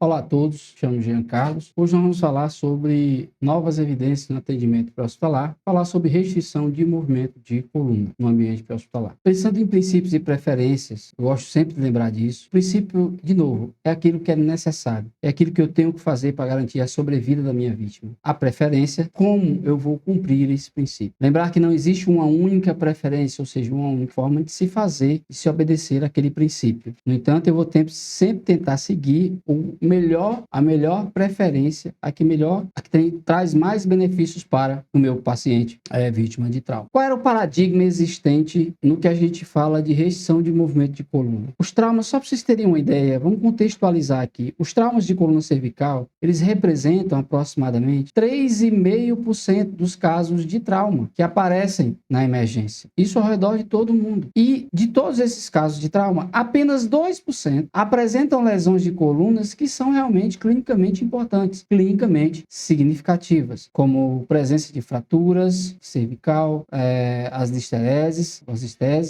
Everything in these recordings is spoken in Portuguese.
Olá a todos, chamo Jean Carlos. Hoje nós vamos falar sobre novas evidências no atendimento pré-hospitalar, falar sobre restrição de movimento de coluna no ambiente pré-hospitalar. Pensando em princípios e preferências, eu gosto sempre de lembrar disso. O princípio, de novo, é aquilo que é necessário, é aquilo que eu tenho que fazer para garantir a sobrevida da minha vítima. A preferência, como eu vou cumprir esse princípio. Lembrar que não existe uma única preferência, ou seja, uma única forma de se fazer e se obedecer àquele princípio. No entanto, eu vou sempre tentar seguir a melhor preferência, a que traz mais benefícios para o meu paciente vítima de trauma. Qual era o paradigma existente no que a gente fala de restrição de movimento de coluna? Os traumas, só para vocês terem uma ideia, vamos contextualizar aqui. Os traumas de coluna cervical, eles representam aproximadamente 3,5% dos casos de trauma que aparecem na emergência. Isso ao redor de todo mundo. E de todos esses casos de trauma, apenas 2% apresentam lesões de colunas que são realmente clinicamente importantes, clinicamente significativas, como presença de fraturas cervical, as listereses,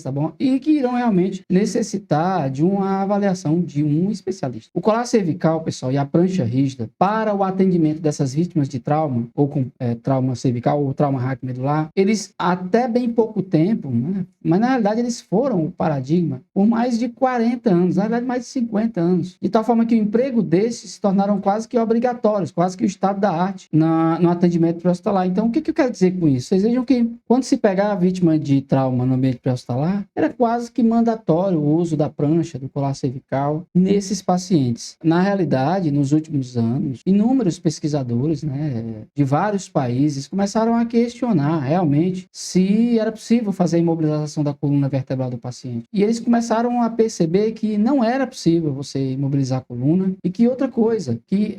tá bom? E que irão realmente necessitar de uma avaliação de um especialista. O colar cervical, pessoal, e a prancha rígida, para o atendimento dessas vítimas de trauma, ou com trauma cervical ou trauma raquimedular, eles até bem pouco tempo, né? Mas na realidade eles foram o paradigma por mais de 40 anos, na verdade mais de 50 anos, de tal forma que o emprego desses se tornaram quase que obrigatórios, quase que o estado da arte no atendimento pré-hospitalar. Então, o que eu quero dizer com isso? Vocês vejam que quando se pegar a vítima de trauma no ambiente pré-hospitalar, era quase que mandatório o uso da prancha, do colar cervical nesses pacientes. Na realidade, nos últimos anos, inúmeros pesquisadores, né, de vários países começaram a questionar realmente se era possível fazer a imobilização da coluna vertebral do paciente. E eles começaram a perceber que não era possível você imobilizar a coluna e que outra coisa, que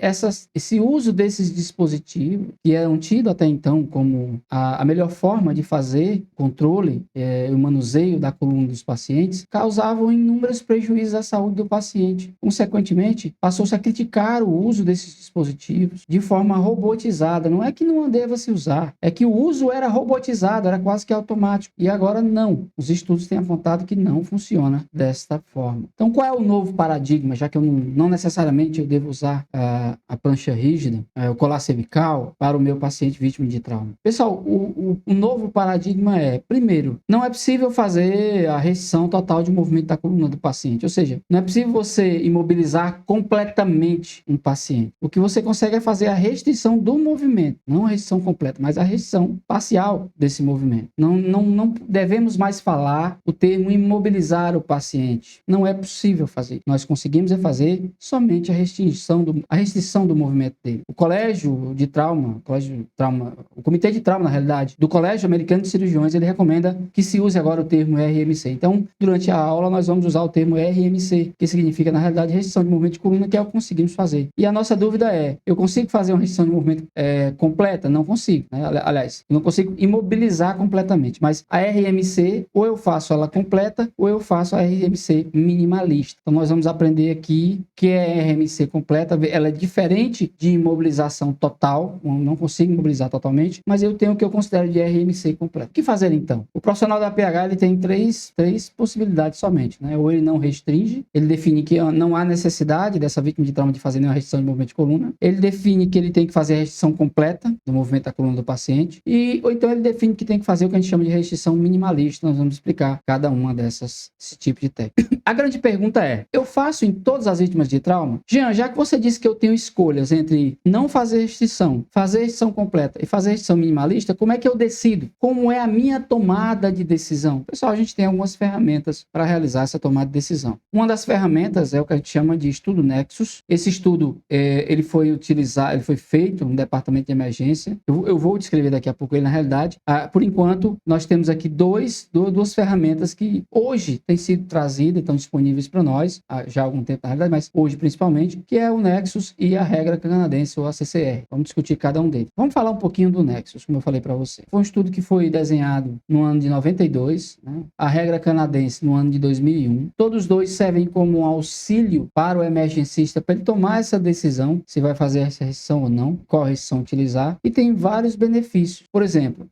esse uso desses dispositivos, que eram tidos até então como a melhor forma de fazer controle e o manuseio da coluna dos pacientes, causavam inúmeros prejuízos à saúde do paciente. Consequentemente, passou-se a criticar o uso desses dispositivos de forma robotizada. Não é que não deva se usar, é que o uso era robotizado, era quase que automático. E agora não. Os estudos têm apontado que não funciona desta forma. Então, qual é o novo paradigma, já que eu não necessariamente eu devo usar a prancha rígida, o colar cervical, para o meu paciente vítima de trauma? Pessoal, o novo paradigma é, primeiro, não é possível fazer a restrição total de movimento da coluna do paciente, ou seja, não é possível você imobilizar completamente um paciente. O que você consegue é fazer a restrição do movimento, não a restrição completa, mas a restrição parcial desse movimento. Não devemos mais falar o termo imobilizar o paciente. Não é possível fazer. Nós conseguimos fazer somente a restrição do movimento dele. O Comitê de Trauma, na realidade, do Colégio Americano de Cirurgiões, ele recomenda que se use agora o termo RMC. Então, durante a aula, nós vamos usar o termo RMC, que significa, na realidade, restrição de movimento de coluna, que é o que conseguimos fazer. E a nossa dúvida é, eu consigo fazer uma restrição de movimento completa? Não consigo, né? Aliás, eu não consigo imobilizar completamente, mas a RMC, ou eu faço ela completa, ou eu faço a RMC minimalista. Então, nós vamos aprender aqui que é RMC completa, ela é diferente de imobilização total, eu não consigo imobilizar totalmente, mas eu tenho o que eu considero de RMC completa. O que fazer então? O profissional da PH ele tem três possibilidades somente, né? Ou ele não restringe, ele define que não há necessidade dessa vítima de trauma de fazer nenhuma restrição de movimento de coluna, ele define que ele tem que fazer a restrição completa do movimento da coluna do paciente, ou então ele define que tem que fazer o que a gente chama de restrição minimalista. Nós vamos explicar cada uma esse tipo de técnica. A grande pergunta é, eu faço em todas as vítimas de trauma? Jean, já que você disse que eu tenho escolhas entre não fazer restrição, fazer restrição completa e fazer restrição minimalista, como é que eu decido? Como é a minha tomada de decisão? Pessoal, a gente tem algumas ferramentas para realizar essa tomada de decisão. Uma das ferramentas é o que a gente chama de estudo Nexus. Esse estudo, ele foi feito no departamento de emergência. Eu vou descrever daqui a pouco ele na realidade. Por enquanto, nós temos aqui duas ferramentas que hoje têm sido trazidas, estão disponíveis para nós, já há algum tempo na realidade, mas hoje principalmente, que é o Nexus e a regra canadense, ou a CCR. Vamos discutir cada um deles. Vamos falar um pouquinho do Nexus, como eu falei para você. Foi um estudo que foi desenhado no ano de 92, né? A regra canadense no ano de 2001. Todos dois servem como um auxílio para o emergencista para ele tomar essa decisão, se vai fazer essa restrição ou não, qual restrição utilizar, e tem vários benefícios. Por exemplo,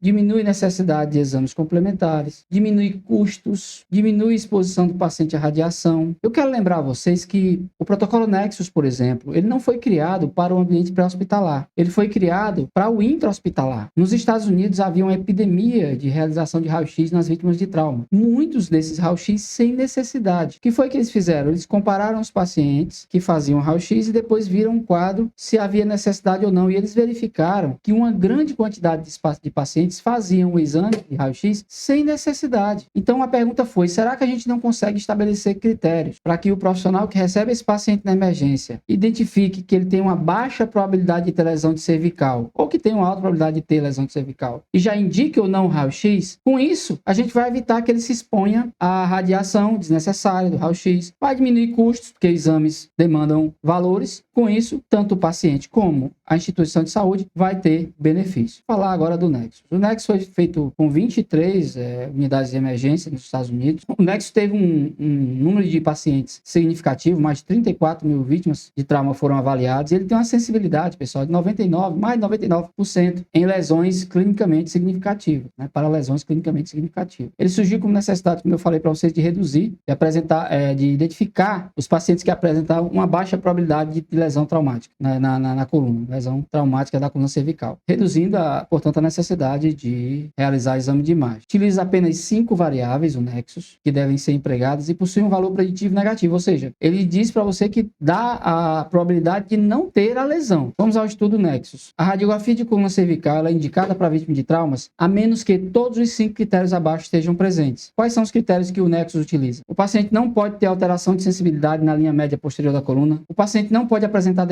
diminui necessidade de exames complementares, diminui custos, diminui exposição do paciente à radiação. Eu quero lembrar a vocês que o protocolo Nexus, por exemplo, ele não foi criado para o ambiente pré-hospitalar, ele foi criado para o intra-hospitalar. Nos Estados Unidos havia uma epidemia de realização de raio-x nas vítimas de trauma. Muitos desses raio-x sem necessidade. O que foi que eles fizeram? Eles compararam os pacientes que faziam raio-x e depois viram um quadro se havia necessidade ou não. E eles verificaram que uma grande quantidade de pacientes faziam o exame de raio-x sem necessidade. Então a pergunta foi, será que a gente não consegue estabelecer critérios para que o profissional que recebe esse paciente na emergência identifique que ele tem uma baixa probabilidade de ter lesão de cervical ou que tem uma alta probabilidade de ter lesão de cervical e já indique ou não o raio-x? Com isso, a gente vai evitar que ele se exponha à radiação desnecessária do raio-x, vai diminuir custos, porque exames demandam valores. Com isso, tanto o paciente como a instituição de saúde vai ter benefício. Vou falar agora do Nexus. O Nexus foi feito com 23 unidades de emergência nos Estados Unidos. O Nexus teve um número de pacientes significativo, mais de 34 mil vítimas de trauma foram avaliadas. E ele tem uma sensibilidade, pessoal, de 99, mais de 99% em lesões clinicamente significativas, né, para lesões clinicamente significativas. Ele surgiu como necessidade, como eu falei para vocês, de reduzir, de apresentar, de identificar os pacientes que apresentavam uma baixa probabilidade de lesão traumática na coluna, lesão traumática da coluna cervical, reduzindo, portanto, a necessidade de realizar exame de imagem. Utiliza apenas 5 variáveis, o Nexus, que devem ser empregadas e possui um valor preditivo negativo, ou seja, ele diz para você que dá a probabilidade de não ter a lesão. Vamos ao estudo Nexus. A radiografia de coluna cervical ela é indicada para vítima de traumas, a menos que todos os 5 critérios abaixo estejam presentes. Quais são os critérios que o Nexus utiliza? O paciente não pode ter alteração de sensibilidade na linha média posterior da coluna. O paciente não pode apresentar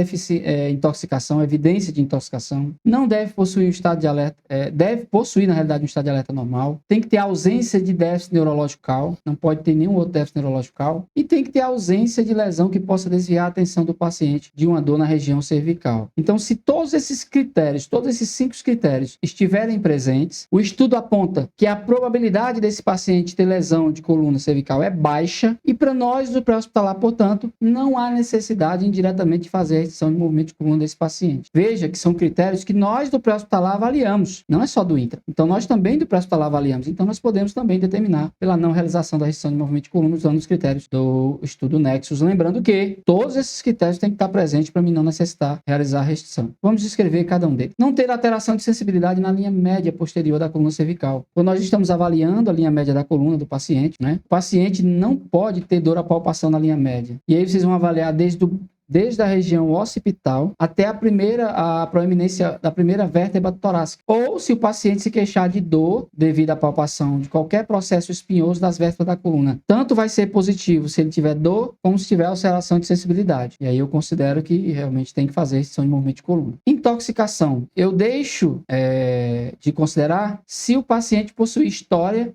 intoxicação, evidência de intoxicação. Não deve possuir um estado de alerta, deve possuir, na realidade, um estado de alerta normal. Tem que ter ausência de déficit neurológico cal, não pode ter nenhum outro déficit neurológico cal. E tem que ter ausência de lesão que possa desviar a atenção do paciente de uma dor na região cervical. Então, se todos esses critérios, todos esses 5 critérios estiverem presentes, o estudo aponta que a probabilidade desse paciente ter lesão de coluna cervical é baixa e para nós do pré-hospitalar, portanto, não há necessidade indiretamente de fazer a restrição de movimento de coluna desse paciente. Veja que são critérios que nós do pré-hospitalar avaliamos, não é só do intra. Então, nós também do pré-hospitalar avaliamos. Então, nós podemos também determinar pela não realização da restrição de movimento de coluna usando os critérios do estudo Nexus. Lembrando que todos esses critérios têm que estar presentes para mim não necessitar realizar a restrição. Vamos descrever cada um deles. Não ter alteração de sensibilidade na linha média posterior da coluna cervical. Quando nós estamos avaliando a linha média da coluna do paciente, né, o paciente não pode ter dor à palpação na linha média. E aí vocês vão avaliar desde a região occipital até a proeminência da primeira vértebra torácica. Ou se o paciente se queixar de dor devido à palpação de qualquer processo espinhoso das vértebras da coluna. Tanto vai ser positivo se ele tiver dor, como se tiver alteração de sensibilidade. E aí eu considero que realmente tem que fazer restrição de movimento de coluna. Intoxicação. Eu deixo de considerar se o paciente possui história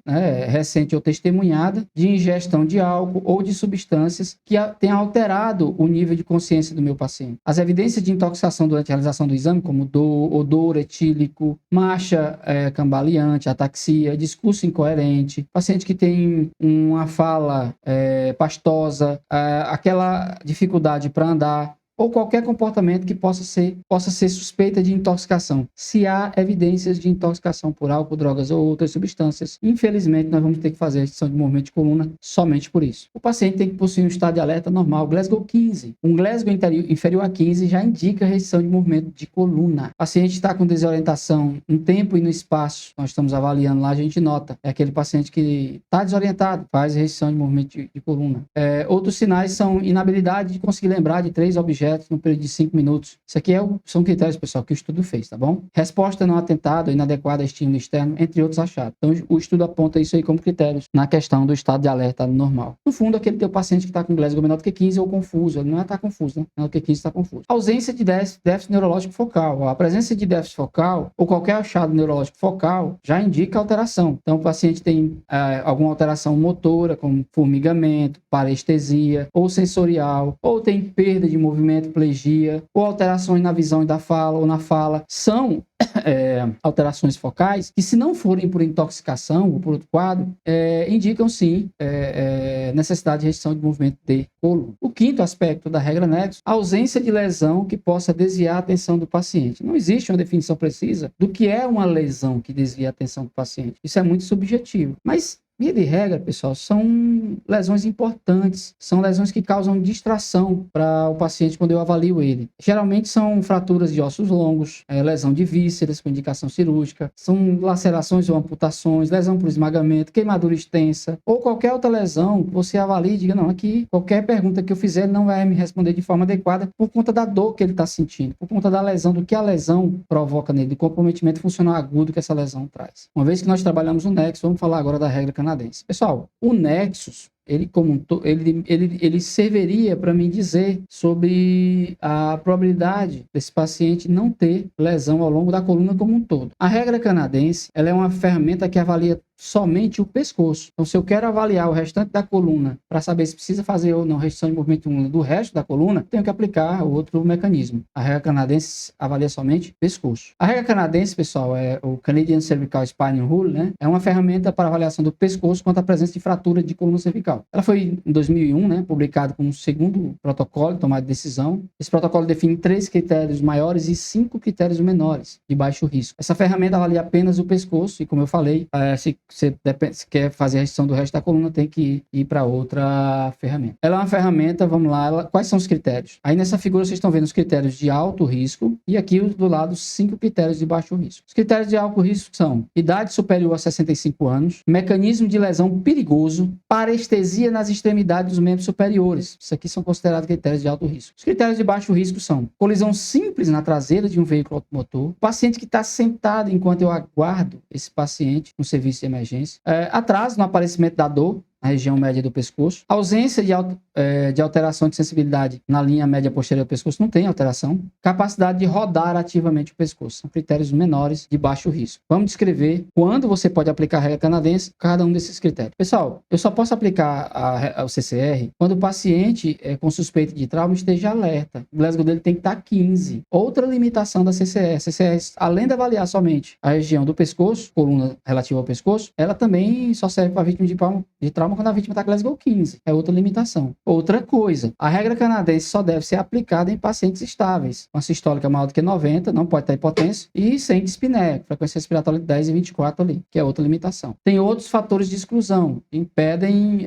recente ou testemunhada de ingestão de álcool ou de substâncias que tenha alterado o nível de consciência do meu paciente. As evidências de intoxicação durante a realização do exame, como odor etílico, marcha cambaleante, ataxia, discurso incoerente, paciente que tem uma fala pastosa, aquela dificuldade para andar, ou qualquer comportamento que possa ser suspeita de intoxicação. Se há evidências de intoxicação por álcool, drogas ou outras substâncias, infelizmente nós vamos ter que fazer a restrição de movimento de coluna somente por isso. O paciente tem que possuir um estado de alerta normal, Glasgow 15. Um Glasgow inferior a 15 já indica restrição de movimento de coluna. O paciente está com desorientação no tempo e no espaço, nós estamos avaliando lá, a gente nota. É aquele paciente que está desorientado, faz restrição de movimento de coluna. Outros sinais são inabilidade de conseguir lembrar de 3 objetos no período de 5 minutos. Isso aqui são critérios, pessoal, que o estudo fez, tá bom? Resposta não atentada, inadequada a estímulo externo, entre outros achados. Então, o estudo aponta isso aí como critérios na questão do estado de alerta normal. No fundo, aquele teu paciente que está com Glasgow menor do que 15 ou confuso, ele não está confuso, né? Menor do que 15 está confuso. Ausência de déficit neurológico focal. A presença de déficit focal ou qualquer achado neurológico focal já indica alteração. Então, o paciente tem alguma alteração motora, como formigamento, parestesia, ou sensorial, ou tem perda de movimento, plegia, ou alterações na visão e da fala, ou na fala, são alterações focais, que se não forem por intoxicação ou por outro quadro, indicam sim necessidade de restrição de movimento de coluna. O quinto aspecto da regra Nexus, a ausência de lesão que possa desviar a atenção do paciente. Não existe uma definição precisa do que é uma lesão que desvia a atenção do paciente. Isso é muito subjetivo. Mas via de regra, pessoal, são lesões importantes, são lesões que causam distração para o paciente quando eu avalio ele. Geralmente são fraturas de ossos longos, lesão de vísceras com indicação cirúrgica, são lacerações ou amputações, lesão por esmagamento, queimadura extensa, ou qualquer outra lesão que você avalie e diga, não, aqui qualquer pergunta que eu fizer ele não vai me responder de forma adequada por conta da dor que ele está sentindo, por conta da lesão, do que a lesão provoca nele, do comprometimento funcional agudo que essa lesão traz. Uma vez que nós trabalhamos no Nexus, vamos falar agora da regra canadense. Pessoal, o Nexus, ele serviria para me dizer sobre a probabilidade desse paciente não ter lesão ao longo da coluna como um todo. A regra canadense, ela é uma ferramenta que avalia somente o pescoço. Então, se eu quero avaliar o restante da coluna para saber se precisa fazer ou não restrição de movimento do resto da coluna, tenho que aplicar outro mecanismo. A regra canadense avalia somente pescoço. A regra canadense, pessoal, é o Canadian Cervical Spine Rule, né? É uma ferramenta para avaliação do pescoço quanto à presença de fratura de coluna cervical. Ela foi, em 2001, né, publicada como um segundo protocolo de tomada de decisão. Esse protocolo define 3 critérios maiores e 5 critérios menores de baixo risco. Essa ferramenta avalia apenas o pescoço e, como eu falei, se quer fazer a restrição do resto da coluna, tem que ir para outra ferramenta. Ela é uma ferramenta, vamos lá, quais são os critérios? Aí nessa figura vocês estão vendo os critérios de alto risco e aqui do lado 5 critérios de baixo risco. Os critérios de alto risco são idade superior a 65 anos, mecanismo de lesão perigoso, parestesia nas extremidades dos membros superiores. Isso aqui são considerados critérios de alto risco. Os critérios de baixo risco são colisão simples na traseira de um veículo automotor, paciente que está sentado enquanto eu aguardo esse paciente no serviço de emergência, atraso no aparecimento da dor na região média do pescoço, ausência de alteração de sensibilidade na linha média posterior do pescoço, não tem alteração, capacidade de rodar ativamente o pescoço, são critérios menores de baixo risco. Vamos descrever quando você pode aplicar a regra canadense, cada um desses critérios. Pessoal, eu só posso aplicar o CCR quando o paciente com suspeita de trauma esteja alerta. O Glasgow dele tem que estar 15. Outra limitação da CCR. A CCR, além de avaliar somente a região do pescoço, coluna relativa ao pescoço, ela também só serve para vítima de trauma quando a vítima está Glasgow 15. É outra limitação. Outra coisa, a regra canadense só deve ser aplicada em pacientes estáveis. Uma sistólica maior do que 90, não pode estar hipotenso, e sem dispneia, frequência respiratória de 10 e 24 ali, que é outra limitação. Tem outros fatores de exclusão que impedem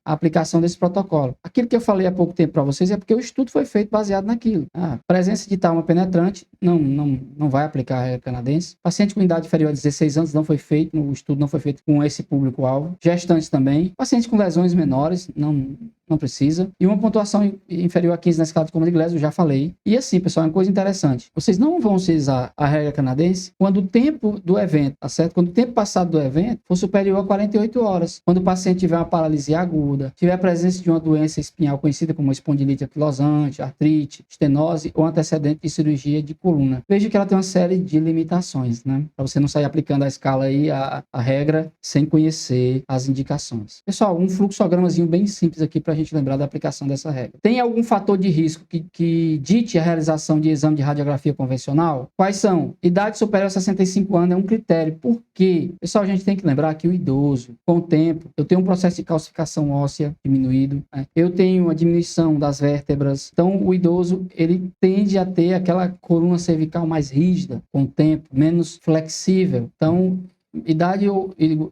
a aplicação desse protocolo. Aquilo que eu falei há pouco tempo para vocês é porque o estudo foi feito baseado naquilo. A presença de trauma penetrante não vai aplicar a regra canadense. Paciente com idade inferior a 16 anos não foi feito, o estudo não foi feito com esse público-alvo. Gestantes também. Pacientes com lesões menores, não precisa. E uma pontuação inferior a 15 na escala de Coleman de Glasgow, eu já falei. E assim, pessoal, é uma coisa interessante. Vocês não vão utilizar a regra canadense quando o tempo do evento, tá certo? Quando o tempo passado do evento for superior a 48 horas. Quando o paciente tiver uma paralisia aguda, tiver a presença de uma doença espinhal conhecida como espondilite anquilosante, artrite, estenose ou antecedente de cirurgia de coluna. Veja que ela tem uma série de limitações, né? Para você não sair aplicando a escala aí, a regra, sem conhecer as indicações. Pessoal, um fluxogramazinho bem simples aqui para a gente lembrar da aplicação dessa regra. Tem algum fator de risco que dite a realização de exame de radiografia convencional? Quais são? Idade superior a 65 anos é um critério. Por quê? Pessoal, a gente tem que lembrar que o idoso, com o tempo, eu tenho um processo de calcificação óssea diminuído, né? Eu tenho uma diminuição das vértebras. Então, o idoso, ele tende a ter aquela coluna cervical mais rígida, com o tempo, menos flexível. Então, idade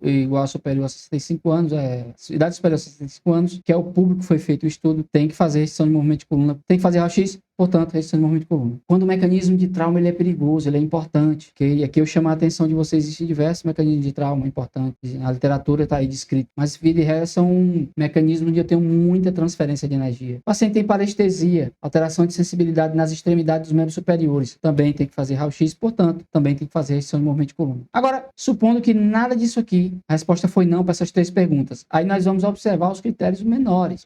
igual a superior a 65 anos, idade superior a 65 anos, que é o público que foi feito o estudo, tem que fazer restrição de movimento de coluna, tem que fazer raio-x, portanto, restrição de movimento de coluna. Quando o mecanismo de trauma ele é perigoso, ele é importante, okay? E aqui eu chamo a atenção de vocês, existem diversos mecanismos de trauma importantes, a literatura está aí descrito, mas via de regra são mecanismos onde eu tenho muita transferência de energia. O paciente tem parestesia, alteração de sensibilidade nas extremidades dos membros superiores, também tem que fazer raio-x, portanto, também tem que fazer restrição de movimento de coluna. Agora, supondo que nada disso aqui, a resposta foi não para essas 3 perguntas, aí nós vamos observar os critérios menores.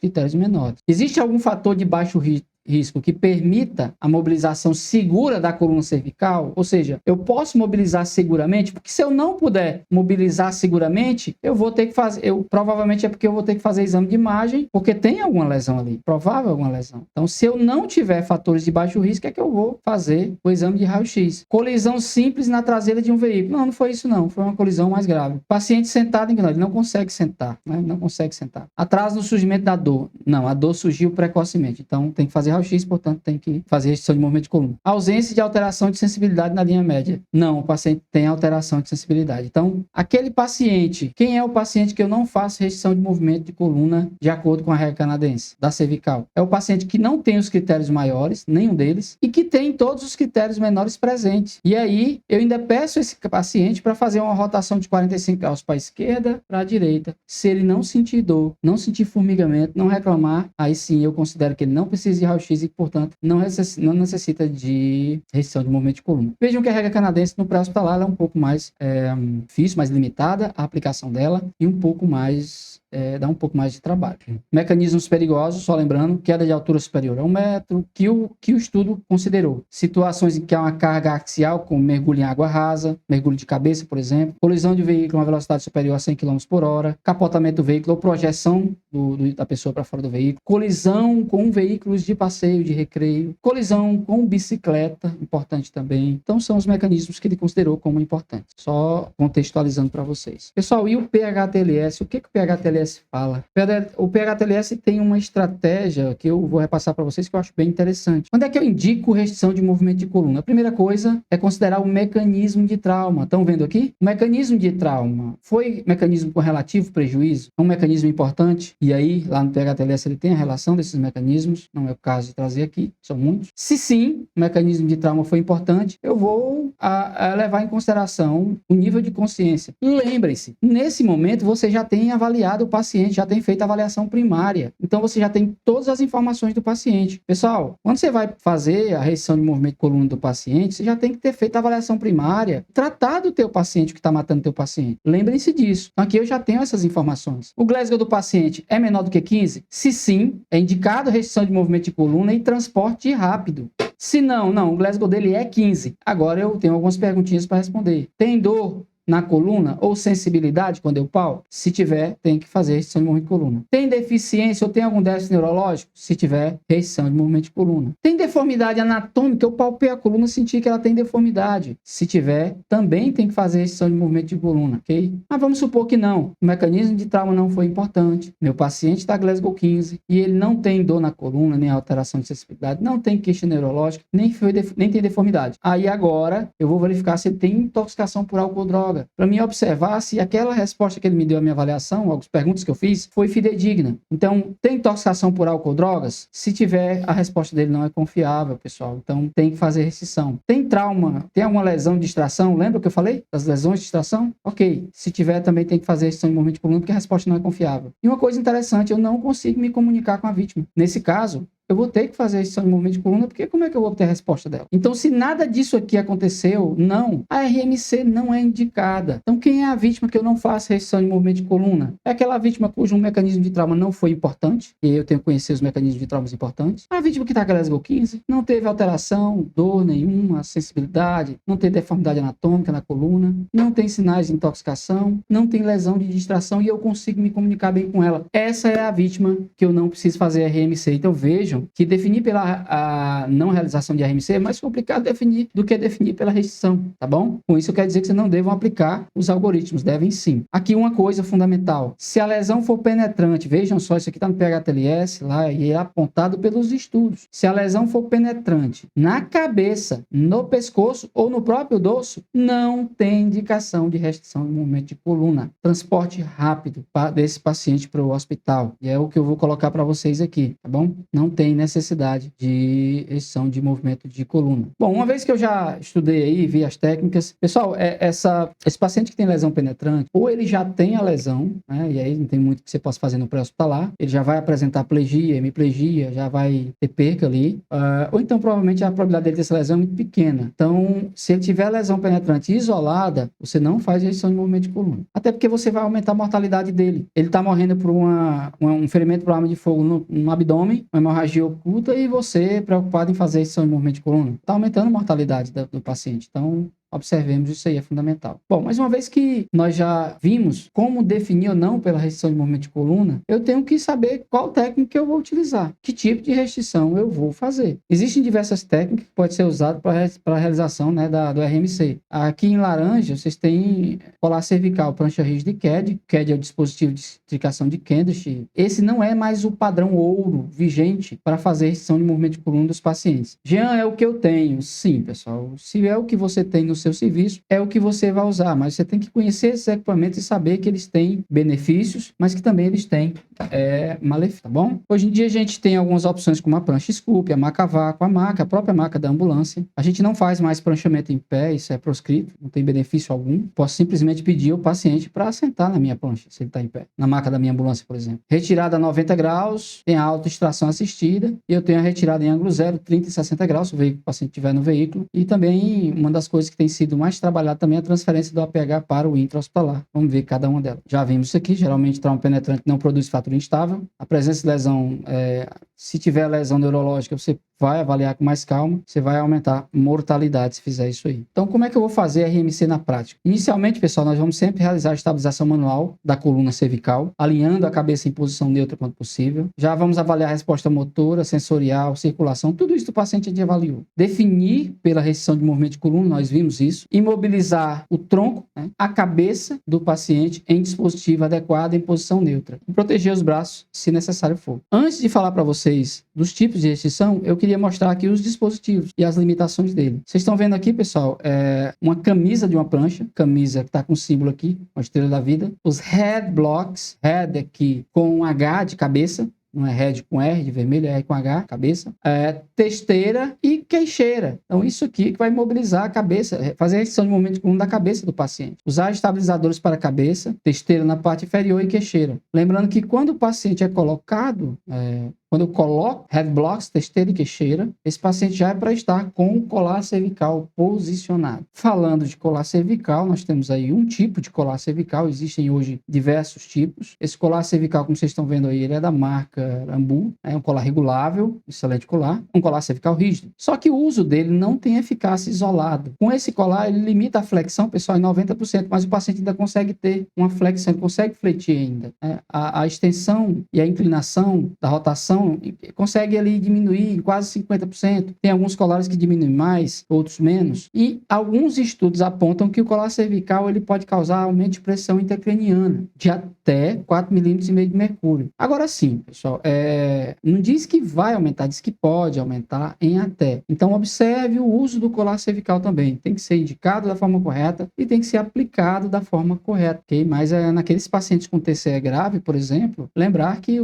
Existe algum fator de baixo risco risco que permita a mobilização segura da coluna cervical, ou seja, eu posso mobilizar seguramente, porque se eu não puder mobilizar seguramente, eu vou ter que fazer, provavelmente é porque eu vou ter que fazer exame de imagem, porque tem alguma lesão ali, provável alguma lesão. Então, se eu não tiver fatores de baixo risco, é que eu vou fazer o exame de raio-x. Colisão simples na traseira de um veículo. Não foi isso não, foi uma colisão mais grave. Paciente sentado, ele não consegue sentar, né? Não consegue sentar. Atraso no surgimento da dor. Não, a dor surgiu precocemente, então tem que fazer raio-x, portanto tem que fazer restrição de movimento de coluna. Ausência de alteração de sensibilidade na linha média. Não, o paciente tem alteração de sensibilidade. Então, aquele paciente, quem é o paciente que eu não faço restrição de movimento de coluna de acordo com a regra canadense da cervical? É o paciente que não tem os critérios maiores, nenhum deles, e que tem todos os critérios menores presentes. E aí, eu ainda peço esse paciente para fazer uma rotação de 45 graus para a esquerda, para a direita. Se ele não sentir dor, não sentir formigamento, não reclamar, aí sim eu considero que ele não precisa de raio-x e, portanto, não necessita de restrição de movimento de coluna. Vejam que a regra canadense no pré-hospitalar é um pouco mais difícil, mais limitada a aplicação dela e um pouco mais dá um pouco mais de trabalho. Mecanismos perigosos, só lembrando, queda de altura superior a 1 metro, que o estudo considerou. Situações em que há uma carga axial, como mergulho em água rasa, mergulho de cabeça, por exemplo, colisão de veículo a uma velocidade superior a 100 km por hora, capotamento do veículo ou projeção da pessoa para fora do veículo, colisão com veículos de passeio, de recreio, colisão com bicicleta, importante também. Então, são os mecanismos que ele considerou como importantes. Só contextualizando para vocês. Pessoal, e o PHTLS? O que o PHTLS fala? O PHTLS tem uma estratégia que eu vou repassar para vocês que eu acho bem interessante. Onde é que eu indico restrição de movimento de coluna? A primeira coisa é considerar o mecanismo de trauma. Estão vendo aqui? O mecanismo de trauma foi mecanismo com relativo prejuízo? É um mecanismo importante? E aí, lá no PHTLS ele tem a relação desses mecanismos, não é o caso de trazer aqui, são muitos. Se sim, o mecanismo de trauma foi importante, eu vou levar em consideração o nível de consciência. Lembrem-se, nesse momento você já tem avaliado o paciente, já tem feito a avaliação primária, então você já tem todas as informações do paciente. Pessoal, quando você vai fazer a restrição de movimento de coluna do paciente, você já tem que ter feito a avaliação primária, tratado o teu paciente, que está matando o teu paciente. Lembrem-se disso. Então aqui eu já tenho essas informações. O Glasgow do paciente é menor do que 15? Se sim, é indicado restrição de movimento de coluna e transporte rápido. Se não, o Glasgow dele é 15. Agora eu tenho algumas perguntinhas para responder. Tem dor na coluna ou sensibilidade quando eu pau? Se tiver, tem que fazer restrição de movimento de coluna. Tem deficiência ou tem algum déficit neurológico? Se tiver, restrição de movimento de coluna. Tem deformidade anatômica? Eu palpei a coluna e senti que ela tem deformidade. Se tiver, também tem que fazer restrição de movimento de coluna, ok? Mas vamos supor que não. O mecanismo de trauma não foi importante. Meu paciente está Glasgow 15 e ele não tem dor na coluna, nem alteração de sensibilidade, não tem queixa neurológica, nem tem deformidade. Aí agora eu vou verificar se ele tem intoxicação por álcool ou droga, para mim observar se aquela resposta que ele me deu à minha avaliação, algumas perguntas que eu fiz, foi fidedigna. Então, tem intoxicação por álcool ou drogas? Se tiver, a resposta dele não é confiável, pessoal. Então, tem que fazer restrição. Tem trauma? Tem alguma lesão de distração? Lembra o que eu falei? Das lesões de distração? Ok. Se tiver, também tem que fazer restrição de movimento de coluna, porque a resposta não é confiável. E uma coisa interessante, eu não consigo me comunicar com a vítima. Nesse caso, eu vou ter que fazer a restrição de movimento de coluna, porque como é que eu vou obter a resposta dela? Então, se nada disso aqui aconteceu, não, a RMC não é indicada. Então, quem é a vítima que eu não faço restrição de movimento de coluna? É aquela vítima cujo mecanismo de trauma não foi importante, e eu tenho que conhecer os mecanismos de traumas importantes. A vítima que está com Glasgow 15, não teve alteração, dor nenhuma, sensibilidade, não tem deformidade anatômica na coluna, não tem sinais de intoxicação, não tem lesão de distração, e eu consigo me comunicar bem com ela. Essa é a vítima que eu não preciso fazer RMC. Então, vejam que definir pela a não realização de RMC é mais complicado definir do que definir pela restrição, tá bom? Com isso, quer dizer que vocês não devam aplicar os algoritmos, devem sim. Aqui uma coisa fundamental, se a lesão for penetrante, vejam só, isso aqui está no PHTLS, lá, e é apontado pelos estudos. Se a lesão for penetrante na cabeça, no pescoço ou no próprio dorso, não tem indicação de restrição de movimento de coluna. Transporte rápido desse paciente para o hospital. E é o que eu vou colocar para vocês aqui, tá bom? Não tem necessidade de restrição de movimento de coluna. Bom, uma vez que eu já estudei aí, vi as técnicas, pessoal, esse paciente que tem lesão penetrante, ou ele já tem a lesão, né, e aí não tem muito que você possa fazer no pré-hospitalar, ele já vai apresentar plegia, hemiplegia, já vai ter perca ali, ou então provavelmente a probabilidade dele ter essa lesão é muito pequena. Então, se ele tiver lesão penetrante isolada, você não faz restrição de movimento de coluna. Até porque você vai aumentar a mortalidade dele. Ele está morrendo por um ferimento por arma de fogo no abdômen, uma hemorragia patologia oculta e você preocupado em fazer restrição de movimento de coluna. Está aumentando a mortalidade do paciente. Então, observemos, isso aí é fundamental. Bom, mas uma vez que nós já vimos como definir ou não pela restrição de movimento de coluna, eu tenho que saber qual técnica eu vou utilizar, que tipo de restrição eu vou fazer. Existem diversas técnicas que podem ser usadas para a realização, né, do RMC. Aqui em laranja, vocês têm colar cervical, prancha rígida e CAD. CAD é o dispositivo de estricação de Kendrick. Esse não é mais o padrão ouro vigente para fazer restrição de movimento de coluna dos pacientes. Jean, é o que eu tenho. Sim, pessoal. Se é o que você tem no seu serviço, é o que você vai usar, mas você tem que conhecer esses equipamentos e saber que eles têm benefícios, mas que também eles têm malefícios, tá bom? Hoje em dia a gente tem algumas opções como a prancha scoop, a maca vácuo, a própria maca da ambulância. A gente não faz mais pranchamento em pé, isso é proscrito, não tem benefício algum. Posso simplesmente pedir ao paciente para sentar na minha prancha, se ele está em pé, na maca da minha ambulância, por exemplo. Retirada a 90 graus, tem a autoextração assistida, e eu tenho a retirada em ângulo 0, 30 e 60 graus, se o paciente estiver no veículo, e também uma das coisas que tem sido mais trabalhada também é a transferência do APH para o intra-hospitalar. Vamos ver cada uma delas. Já vimos isso aqui, geralmente trauma penetrante não produz fratura instável. A presença de lesão, se tiver lesão neurológica, você vai avaliar com mais calma, você vai aumentar mortalidade se fizer isso aí. Então, como é que eu vou fazer RMC na prática? Inicialmente, pessoal, nós vamos sempre realizar a estabilização manual da coluna cervical, alinhando a cabeça em posição neutra quanto possível. Já vamos avaliar a resposta motora, sensorial, circulação, tudo isso do paciente a gente avaliou. Definir pela restrição de movimento de coluna, nós vimos isso. Imobilizar o tronco, né, a cabeça do paciente em dispositivo adequado em posição neutra. E proteger os braços, se necessário for. Antes de falar para vocês dos tipos de restrição, eu queria mostrar aqui os dispositivos e as limitações dele. Vocês estão vendo aqui, pessoal, uma camisa de uma prancha, camisa que está com o símbolo aqui, uma estrela da vida. Os head blocks, head aqui com um H de cabeça, não é head com R de vermelho, é R com H, cabeça. Testeira e queixeira. Então, isso aqui que vai mobilizar a cabeça, fazer a restrição de movimento de coluna da cabeça do paciente. Usar estabilizadores para a cabeça, testeira na parte inferior e queixeira. Lembrando que quando o paciente é colocado, quando eu coloco head blocks, testeira e queixeira, esse paciente já é para estar com o colar cervical posicionado. Falando de colar cervical, nós temos aí um tipo de colar cervical, existem hoje diversos tipos. Esse colar cervical, como vocês estão vendo aí, ele é da marca Ambu, é um colar regulável, excelente colar, um colar cervical rígido. Só que o uso dele não tem eficácia isolado. Com esse colar, ele limita a flexão, pessoal, em 90%, mas o paciente ainda consegue ter uma flexão, ele consegue fletir ainda. A extensão e a inclinação da rotação consegue ali diminuir em quase 50%. Tem alguns colares que diminuem mais, outros menos. E alguns estudos apontam que o colar cervical ele pode causar aumento de pressão intracraniana de até 4,5 mm de mercúrio. Agora sim, pessoal, não diz que vai aumentar, diz que pode aumentar em até. Então observe o uso do colar cervical também. Tem que ser indicado da forma correta e tem que ser aplicado da forma correta, ok? Mas naqueles pacientes com TCE grave, por exemplo, lembrar que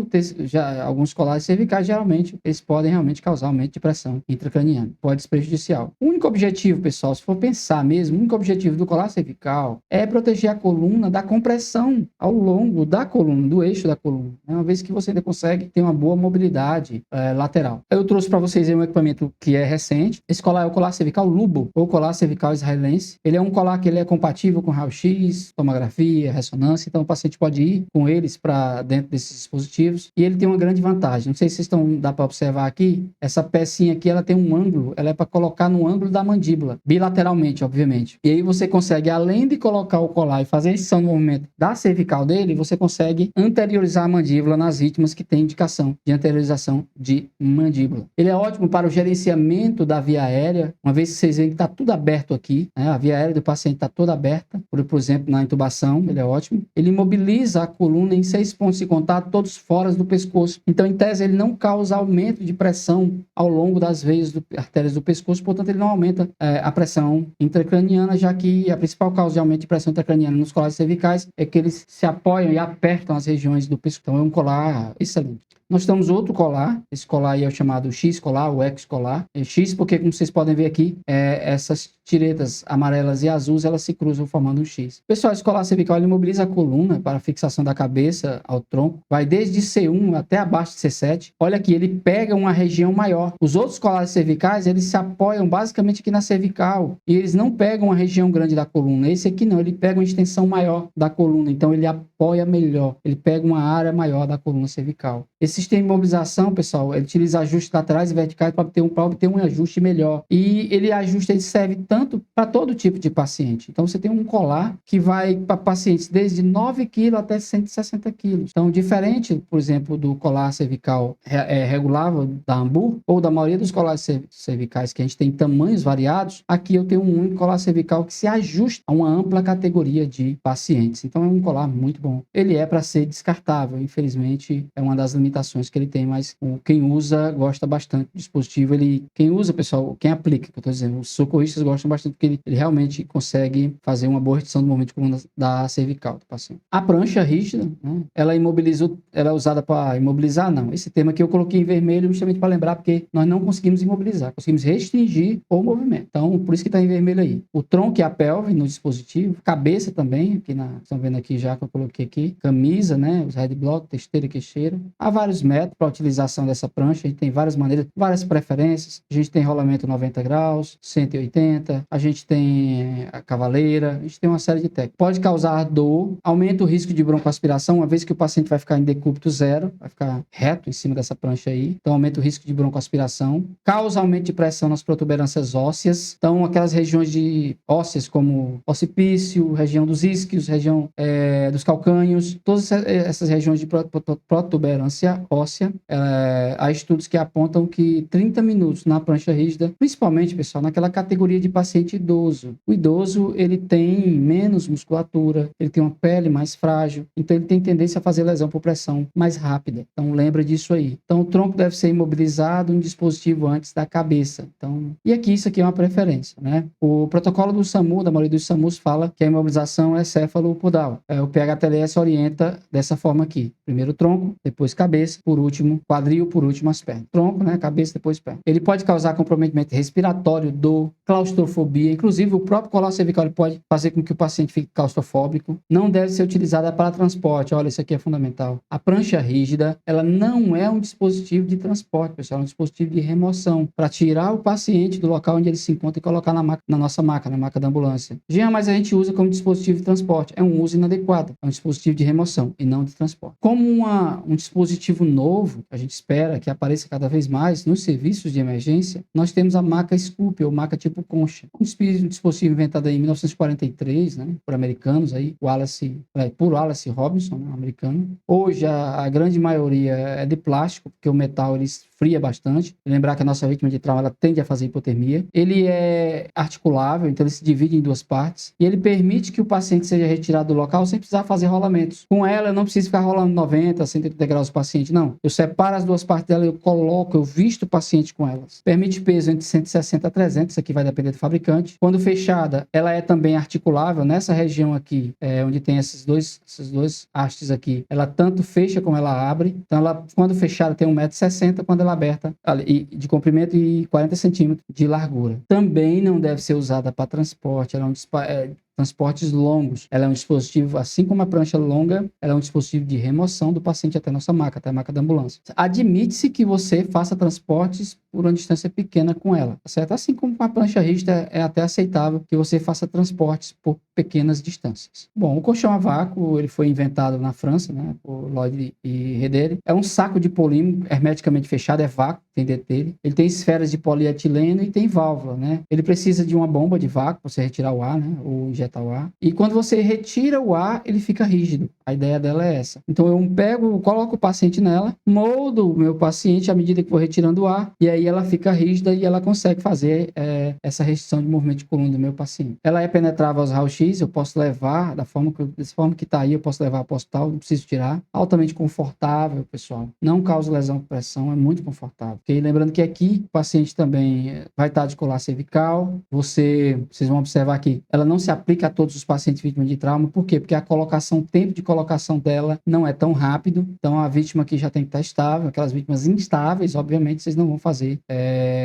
alguns colares cervicais, geralmente, eles podem realmente causar aumento de pressão intracraniana. Pode ser prejudicial. O único objetivo, pessoal, se for pensar mesmo, o único objetivo do colar cervical é proteger a coluna da compressão ao longo da coluna, do eixo da coluna. Uma vez que você ainda consegue ter uma boa mobilidade lateral. Eu trouxe para vocês aí um equipamento que é recente. Esse colar é o colar cervical Lubo, ou colar cervical israelense. Ele é um colar que ele é compatível com raio-x, tomografia, ressonância, então o paciente pode ir com eles para dentro desses dispositivos. E ele tem uma grande vantagem. Não sei se dá para observar aqui, essa pecinha aqui, ela tem um ângulo, ela é para colocar no ângulo da mandíbula, bilateralmente, obviamente. E aí você consegue, além de colocar o colar e fazer a extensão do movimento da cervical dele, você consegue anteriorizar a mandíbula nas vítimas que têm indicação de anteriorização de mandíbula. Ele é ótimo para o gerenciamento da via aérea, uma vez que vocês veem que está tudo aberto aqui, né? A via aérea do paciente está toda aberta, por exemplo, na intubação, ele é ótimo. Ele imobiliza a coluna em 6 pontos de contato, todos fora do pescoço. Então, em tese, ele não causa aumento de pressão ao longo das veias artérias do pescoço, portanto, ele não aumenta a pressão intracraniana, já que a principal causa de aumento de pressão intracraniana nos colares cervicais é que eles se apoiam e apertam as regiões do pescoço. Então, é um colar excelente. Nós temos outro colar, esse colar aí é o chamado X-colar, ou X-colar. É X porque, como vocês podem ver aqui, essas tiretas amarelas e azuis, elas se cruzam formando um X. Pessoal, esse colar cervical ele imobiliza a coluna para a fixação da cabeça ao tronco, vai desde C1 até abaixo de C7. Olha aqui, ele pega uma região maior. Os outros colares cervicais, eles se apoiam basicamente aqui na cervical, e eles não pegam uma região grande da coluna. Esse aqui não, ele pega uma extensão maior da coluna, então ele apoia melhor, ele pega uma área maior da coluna cervical. Esse sistema de imobilização, pessoal, ele utiliza ajustes laterais e verticais para obter um ajuste melhor. E ele serve tanto para todo tipo de paciente. Então, você tem um colar que vai para pacientes desde 9 kg até 160 kg. Então, diferente, por exemplo, do colar cervical regulável da Ambu ou da maioria dos colares cervicais que a gente tem tamanhos variados, aqui eu tenho um único colar cervical que se ajusta a uma ampla categoria de pacientes. Então, é um colar muito bom. Ele é para ser descartável, infelizmente, é uma das limitações que ele tem, mas quem usa gosta bastante do dispositivo. Quem usa, pessoal, quem aplica, que eu estou dizendo, os socorristas gostam bastante porque ele realmente consegue fazer uma boa redução do movimento de coluna da cervical do paciente. A prancha rígida, né, ela é usada para imobilizar? Não. Esse tema aqui eu coloquei em vermelho justamente para lembrar, porque nós não conseguimos imobilizar, conseguimos restringir o movimento. Então, por isso que está em vermelho aí. O tronco e a pelve no dispositivo, cabeça também, estão vendo aqui já que eu coloquei aqui, camisa, né, os headblock, testeira e queixeira. Há vários métodos para a utilização dessa prancha, a gente tem várias maneiras, várias preferências. A gente tem rolamento 90 graus, 180, a gente tem a cavaleira, a gente tem uma série de técnicas. Pode causar dor, aumenta o risco de broncoaspiração, uma vez que o paciente vai ficar em decúbito zero, vai ficar reto em cima dessa prancha aí, então aumenta o risco de broncoaspiração, causa aumento de pressão nas protuberâncias ósseas, então aquelas regiões de ósseas como occipício, região dos isquios, região dos calcânhos, todas essas regiões de protuberância óssea, há estudos que apontam que 30 minutos na prancha rígida, principalmente, pessoal, naquela categoria de paciente idoso. O idoso, ele tem menos musculatura, ele tem uma pele mais frágil, então ele tem tendência a fazer lesão por pressão mais rápida. Então, lembra disso aí. Então, o tronco deve ser imobilizado no dispositivo antes da cabeça. Então, e aqui, isso aqui é uma preferência, né? O protocolo do SAMU, da maioria dos SAMUs, fala que a imobilização é céfalo-podal. O PHTLS orienta dessa forma aqui. Primeiro tronco, depois cabeça, por último quadril, por último as pernas. Tronco, né? Cabeça, depois perna. Ele pode causar comprometimento respiratório, dor, claustrofobia. Inclusive, o próprio colar cervical pode fazer com que o paciente fique claustrofóbico. Não deve ser utilizada para transporte. Olha, isso aqui é fundamental. A prancha rígida, ela não é um dispositivo de transporte, pessoal. É um dispositivo de remoção para tirar o paciente do local onde ele se encontra e colocar na nossa maca, na maca da ambulância. Já, mas a gente usa como dispositivo de transporte. É um uso inadequado. É um dispositivo de remoção e não de transporte. Como um dispositivo novo, a gente espera que apareça cada vez mais nos serviços de emergência, nós temos a maca Scoop, ou maca tipo concha. Um dispositivo inventado em 1943, né, por americanos, aí, por Wallace Robinson, né, americano. Hoje, a grande maioria é de plástico, porque o metal ele esfria bastante. Lembrar que a nossa vítima de trauma ela tende a fazer hipotermia. Ele é articulável, então ele se divide em duas partes, e ele permite que o paciente seja retirado do local sem precisar fazer rolamentos. Com ela, eu não preciso ficar rolando 90, 180 graus o paciente, não. Eu separo as duas partes dela, eu visto o paciente com elas. Permite peso entre 160 a 300, isso aqui vai depender do fabricante. Quando fechada, ela é também articulável. Nessa região aqui, onde tem esses dois hastes aqui, ela tanto fecha como ela abre. Então, quando fechada, tem 1,60 m, quando ela aberta, de comprimento e 40 centímetros de largura. Também não deve ser usada para transporte, ela é transportes longos. Ela é um dispositivo, assim como a prancha longa, ela é um dispositivo de remoção do paciente até a nossa maca, até a maca da ambulância. Admite-se que você faça transportes por uma distância pequena com ela, tá certo? Assim como com a prancha rígida, é até aceitável que você faça transportes por pequenas distâncias. Bom, o colchão a vácuo, ele foi inventado na França, né, por Lloyd e Redere. É um saco de polímero hermeticamente fechado, é vácuo, tem dentro dele. Ele tem esferas de polietileno e tem válvula, né? Ele precisa de uma bomba de vácuo para você retirar o ar, né, ou injetar o ar. E quando você retira o ar, ele fica rígido. A ideia dela é essa. Então eu coloco o paciente nela, moldo o meu paciente à medida que vou retirando o ar, e aí ela fica rígida e ela consegue fazer essa restrição de movimento de coluna do meu paciente. Ela é penetrável aos raio-x, eu posso levar dessa forma que está aí, eu posso levar para o hospital, não preciso tirar. Altamente confortável, pessoal. Não causa lesão por pressão, é muito confortável. Okay? Lembrando que aqui o paciente também vai estar de colar cervical. Vocês vão observar que ela não se aplica a todos os pacientes vítimas de trauma. Por quê? Porque o tempo de colocação dela não é tão rápido. Então a vítima aqui já tem que estar estável. Aquelas vítimas instáveis, obviamente, vocês não vão fazer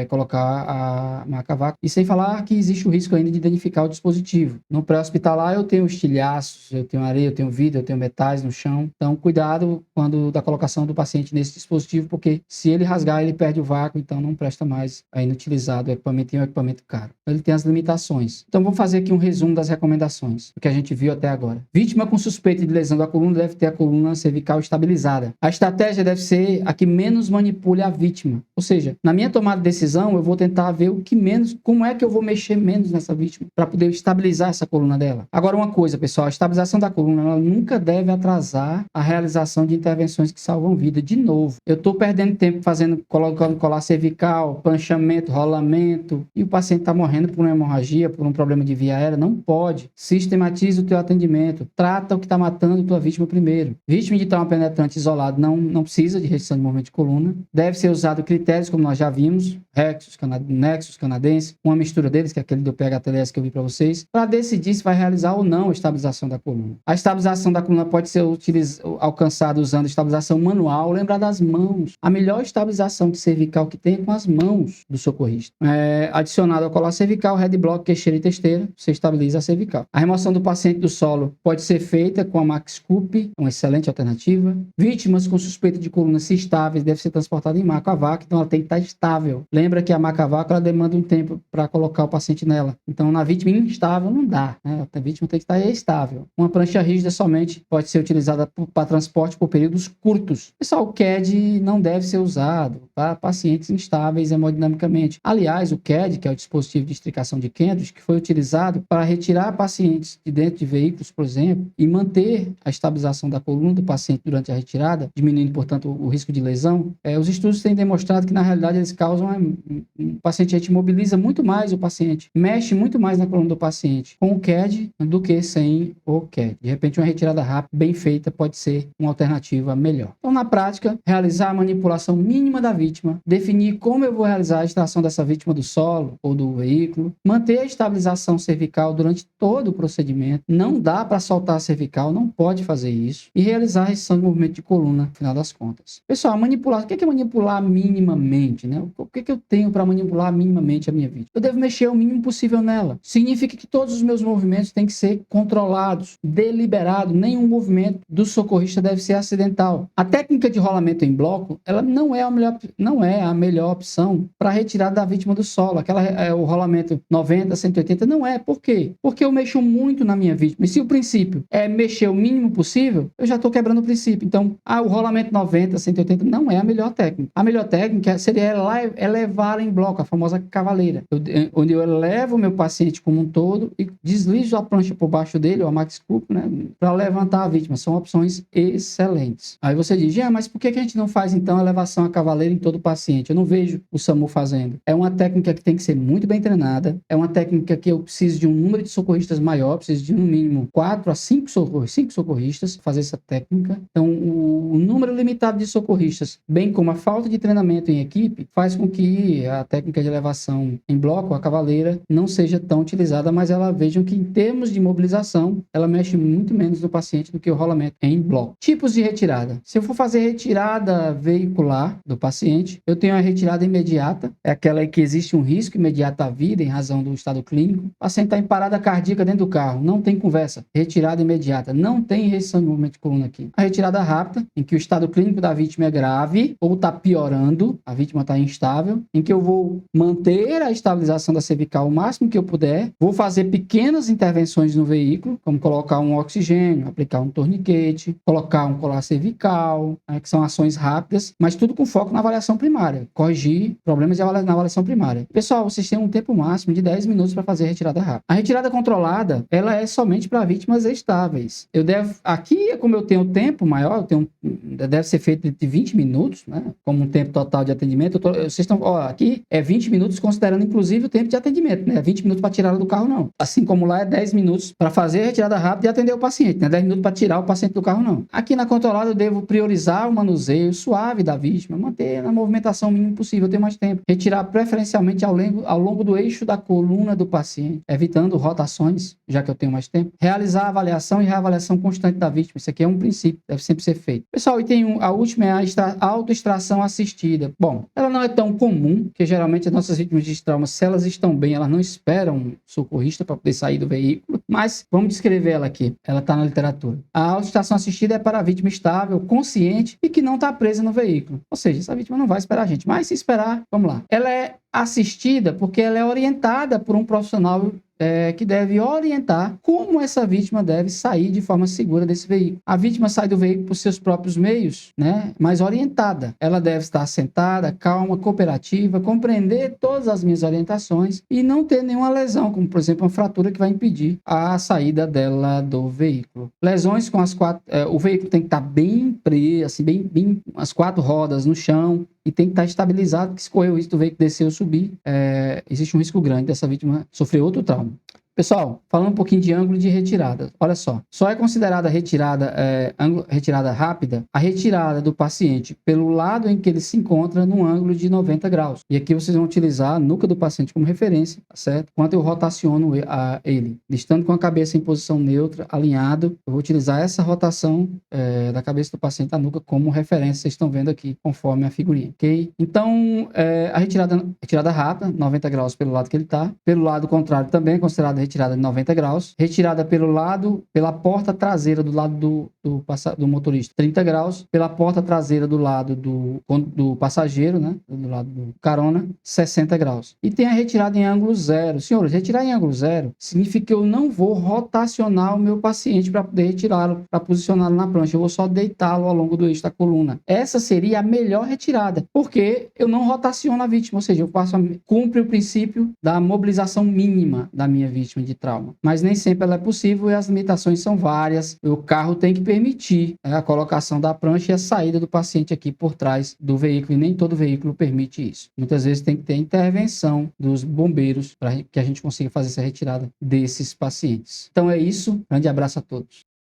colocar a maca vácuo. vácuo, e sem falar que existe o risco ainda de danificar o dispositivo. No pré-hospitalar eu tenho estilhaços, eu tenho areia, eu tenho vidro, eu tenho metais no chão, então cuidado quando da colocação do paciente nesse dispositivo, porque se ele rasgar, ele perde o vácuo, então não presta mais, é inutilizado o equipamento e é um equipamento caro. Então, ele tem as limitações. Então vamos fazer aqui um resumo das recomendações, do que a gente viu até agora. Vítima com suspeita de lesão da coluna deve ter a coluna cervical estabilizada. A estratégia deve ser a que menos manipule a vítima. Ou seja, na minha tomada de decisão, eu vou tentar ver o que menos, como é que eu vou mexer menos nessa vítima para poder estabilizar essa coluna dela. Agora, uma coisa, pessoal, a estabilização da coluna ela nunca deve atrasar a realização de intervenções que salvam vida. De novo, eu estou perdendo tempo colocando colar cervical, planchamento, rolamento, e o paciente está morrendo por uma hemorragia, por um problema de via aérea. Não pode. Sistematize o teu atendimento. Trata o que está matando a tua vítima primeiro. Vítima de trauma penetrante isolado não precisa de restrição de movimento de coluna. Deve ser usado critérios, como nós já vimos, Nexus canadense, uma mistura deles, que é aquele do PHTLS que eu vi para vocês, para decidir se vai realizar ou não a estabilização da coluna. A estabilização da coluna pode ser alcançada usando estabilização manual. Lembrar das mãos. A melhor estabilização de cervical que tem é com as mãos do socorrista. Adicionado ao colar cervical, headblock, queixeira e testeira, você estabiliza a cervical. A remoção do paciente do solo pode ser feita com a MaxCup, uma excelente alternativa. Vítimas com suspeita de colunas instáveis devem ser transportadas em maca a vácuo, então ela tem que estar estável. Lembra que a maca a vácuo ela demanda um tempo para colocar o paciente nela. Então, na vítima instável não dá, né? A vítima tem que estar estável. Uma prancha rígida somente pode ser utilizada para transporte por períodos curtos. Pessoal, o CAD não deve ser usado para pacientes instáveis hemodinamicamente. Aliás, o CAD, que é o dispositivo de extricação de Kendrick, que foi utilizado para retirar pacientes de dentro de veículos, por exemplo, e manter a estabilização da coluna do paciente durante a retirada, diminuindo, portanto, o risco de lesão. Os estudos têm demonstrado que, na realidade, eles causam... O paciente, a gente mobiliza muito mais o paciente, mexe muito mais na coluna do paciente com o CAD do que sem o CAD. De repente, uma retirada rápida, bem feita, pode ser uma alternativa melhor. Então, na prática, realizar a manipulação mínima da vítima, definir como eu vou realizar a extração dessa vítima do solo ou do veículo, manter a estabilização cervical durante todo o procedimento, não dá para soltar a cervical, não pode fazer isso, e realizar a restrição de movimento de coluna, no final das contas. Pessoal, manipular, o que é manipular minimamente, né? O que eu tenho para manipular minimamente a minha vítima? Eu devo mexer o mínimo possível nela. Significa que todos os meus movimentos têm que ser controlados, deliberados, nenhum movimento do socorrista deve ser acidental. A técnica de rolamento em bloco, ela não é a melhor opção para retirar da vítima do solo. O rolamento 90, 180, não é. Por quê? Porque eu mexo muito na minha vítima. E se o princípio é mexer o mínimo possível, eu já estou quebrando o princípio. Então, o rolamento 90, 180 não é a melhor técnica. A melhor técnica seria elevar em bloco, a famosa cavaleira, onde eu elevo o meu paciente como um todo e deslizo a prancha por baixo dele, ou a MaxCup, né, para levantar a vítima. São opções excelentes. Aí você diz, mas por que a gente não faz então a elevação a cavaleira em todo o paciente? Eu não vejo o SAMU fazendo. É uma técnica que tem que ser muito bem treinada, é uma técnica que eu preciso de um número de socorristas maior, preciso de no mínimo 4 a 5 socorristas para fazer essa técnica. Então, o número limitado de socorristas, bem como a falta de treinamento em equipe, faz com que a técnica de elevação em bloco, a cavaleira, não seja tão utilizada, mas vejam que em termos de mobilização, ela mexe muito menos no paciente do que o rolamento em bloco. Tipos de retirada. Se eu for fazer retirada veicular do paciente, eu tenho a retirada imediata, é aquela em que existe um risco imediato à vida em razão do estado clínico. O paciente está em parada cardíaca dentro do carro, não tem conversa. Retirada imediata, não tem restrição de movimento de coluna aqui. A retirada rápida, em que o estado clínico da vítima é grave ou está piorando, a vítima está instável, em que eu vou manter a estabilização da cervical o máximo que eu puder, vou fazer pequenas intervenções no veículo, como colocar um oxigênio, aplicar um torniquete, colocar um colar cervical, que são ações rápidas, mas tudo com foco na avaliação primária, corrigir problemas na avaliação primária. Pessoal, vocês têm um tempo máximo de 10 minutos para fazer a retirada rápida. A retirada controlada, ela é somente para vítimas estáveis. Aqui, como eu tenho tempo maior, deve ser feito de 20 minutos, né, como um tempo total de atendimento. Vocês estão, aqui é 20 minutos considerando inclusive o tempo de atendimento, né? 20 minutos para tirar ela do carro, não. Assim como lá é 10 minutos para fazer a retirada rápida e atender o paciente, né? 10 minutos para tirar o paciente do carro, não. Aqui na controlada eu devo priorizar o manuseio suave da vítima, manter a movimentação o mínimo possível, eu tenho mais tempo. Retirar preferencialmente ao longo do eixo da coluna do paciente, evitando rotações, já que eu tenho mais tempo. Realizar a avaliação e reavaliação constante da vítima. Isso aqui é um princípio, deve sempre ser feito. Pessoal, e a última é a autoextração assistida. Bom, ela não é tão comum, porque geralmente as nossas vítimas de trauma Se elas estão bem, elas não esperam um socorrista para poder sair do veículo, mas vamos descrever ela aqui. Ela está na literatura. A auscultação assistida é para a vítima estável, consciente e que não está presa no veículo. Ou seja, essa vítima não vai esperar a gente, mas se esperar, vamos lá. Ela é assistida porque ela é orientada por um profissional que deve orientar como essa vítima deve sair de forma segura desse veículo. A vítima sai do veículo por seus próprios meios, né? Mas orientada. Ela deve estar sentada, calma, cooperativa, compreender todas as minhas orientações e não ter nenhuma lesão, como por exemplo uma fratura que vai impedir a saída dela do veículo. Lesões com as quatro... o veículo tem que estar bem preso, assim, bem as quatro rodas no chão, e tem que estar estabilizado, porque se correr o risco do veículo descer ou subir, existe um risco grande dessa vítima sofrer outro trauma. Pessoal, falando um pouquinho de ângulo de retirada, olha só é considerada retirada rápida a retirada do paciente pelo lado em que ele se encontra no ângulo de 90 graus. E aqui vocês vão utilizar a nuca do paciente como referência, tá certo? Enquanto eu rotaciono ele, estando com a cabeça em posição neutra, alinhado, eu vou utilizar essa rotação da cabeça do paciente à nuca como referência, vocês estão vendo aqui, conforme a figurinha, ok? Então, a retirada rápida, 90 graus pelo lado que ele está, pelo lado contrário também é considerada retirada de 90 graus, retirada pela porta traseira do lado do motorista, 30 graus, pela porta traseira do lado do passageiro, né, do lado do carona, 60 graus. E tem a retirada em ângulo zero. Senhores, retirar em ângulo zero significa que eu não vou rotacionar o meu paciente para poder retirá-lo, para posicioná-lo na prancha, eu vou só deitá-lo ao longo do eixo da coluna. Essa seria a melhor retirada, porque eu não rotaciono a vítima, ou seja, cumpre o princípio da mobilização mínima da minha vítima de trauma. Mas nem sempre ela é possível e as limitações são várias. O carro tem que permitir a colocação da prancha e a saída do paciente aqui por trás do veículo, e nem todo veículo permite isso. Muitas vezes tem que ter intervenção dos bombeiros para que a gente consiga fazer essa retirada desses pacientes. Então é isso. Grande abraço a todos.